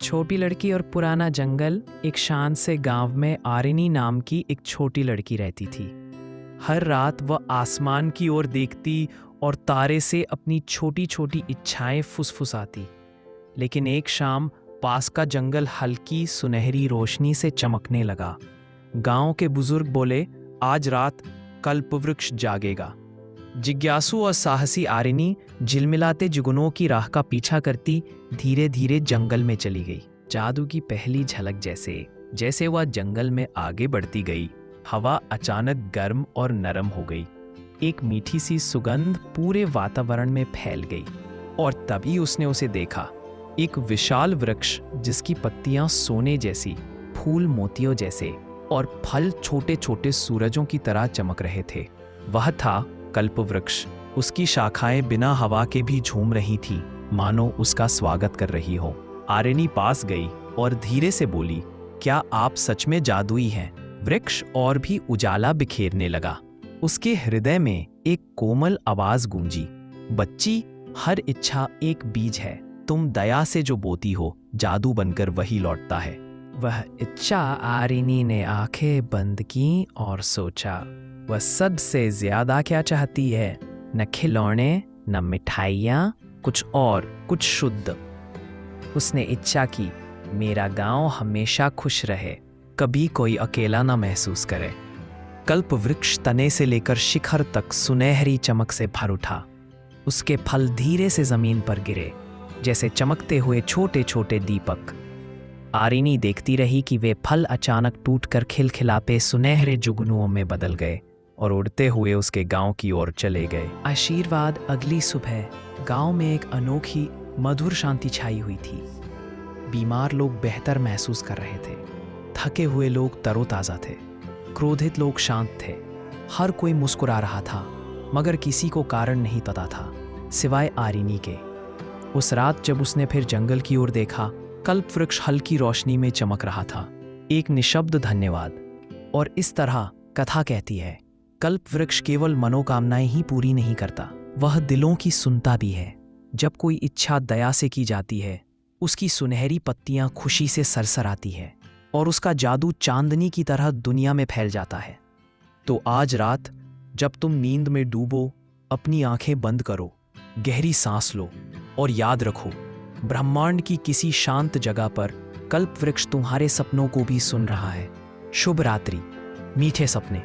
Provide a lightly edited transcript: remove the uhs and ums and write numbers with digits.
छोटी लड़की और पुराना जंगल। एक शांत से गांव में आरिनी नाम की एक छोटी लड़की रहती थी। हर रात वह आसमान की ओर देखती और तारे से अपनी छोटी छोटी इच्छाएं फुसफुसाती। लेकिन एक शाम पास का जंगल हल्की सुनहरी रोशनी से चमकने लगा। गांव के बुजुर्ग बोले, आज रात कल्पवृक्ष जागेगा। जिज्ञासु और साहसी आरिनी झिलमिलाते जुगनों की राह का पीछा करती धीरे धीरे जंगल में चली गई। जादू की पहली झलक जैसे जैसे वह जंगल में आगे बढ़ती गई, हवा अचानक गर्म और नरम हो गई। एक मीठी सी सुगंध पूरे वातावरण में फैल गई और तभी उसने उसे देखा। एक विशाल वृक्ष जिसकी पत्तियां सोने जैसी, फूल मोतियों जैसे और फल छोटे छोटे सूरजों की तरह चमक रहे थे। वह था कल्पवृक्ष। उसकी शाखाएं बिना हवा के भी झूम रही थी, मानो उसका स्वागत कर रही हो। आरिनी पास गई और धीरे से बोली, क्या आप सच में जादुई हैं? वृक्ष और भी उजाला बिखेरने लगा। उसके हृदय में एक कोमल आवाज गूंजी, बच्ची, हर इच्छा एक बीज है। तुम दया से जो बोती हो, जादू बनकर वही लौटता है। वह इच्छा आरिनी ने आंखें बंद की और सोचा, वह सबसे ज्यादा क्या चाहती है? न खिलौने, न मिठाइयाँ, कुछ और, कुछ शुद्ध। उसने इच्छा की, मेरा गांव हमेशा खुश रहे, कभी कोई अकेला न महसूस करे। कल्पवृक्ष तने से लेकर शिखर तक सुनहरी चमक से भर उठा। उसके फल धीरे से जमीन पर गिरे, जैसे चमकते हुए छोटे छोटे दीपक। आरिनी देखती रही कि वे फल अचानक टूटकर खिलखिलाते सुनहरे जुगनुओं में बदल गए और उड़ते हुए उसके गांव की ओर चले गए। आशीर्वाद। अगली सुबह गांव में एक अनोखी मधुर शांति छाई हुई थी। बीमार लोग बेहतर महसूस कर रहे थे, थके हुए लोग तरोताजा थे, क्रोधित लोग शांत थे। हर कोई मुस्कुरा रहा था, मगर किसी को कारण नहीं पता था, सिवाय आरिनी के। उस रात जब उसने फिर जंगल की ओर देखा, कल्पवृक्ष हल्की रोशनी में चमक रहा था। एक निशब्द धन्यवाद। और इस तरह कथा कहती है, कल्पवृक्ष केवल मनोकामनाएं ही पूरी नहीं करता, वह दिलों की सुनता भी है। जब कोई इच्छा दया से की जाती है, उसकी सुनहरी पत्तियां खुशी से सरसराती है और उसका जादू चांदनी की तरह दुनिया में फैल जाता है। तो आज रात जब तुम नींद में डूबो, अपनी आंखें बंद करो, गहरी सांस लो और याद रखो, ब्रह्मांड की किसी शांत जगह पर कल्पवृक्ष तुम्हारे सपनों को भी सुन रहा है। शुभ रात्रि, मीठे सपने।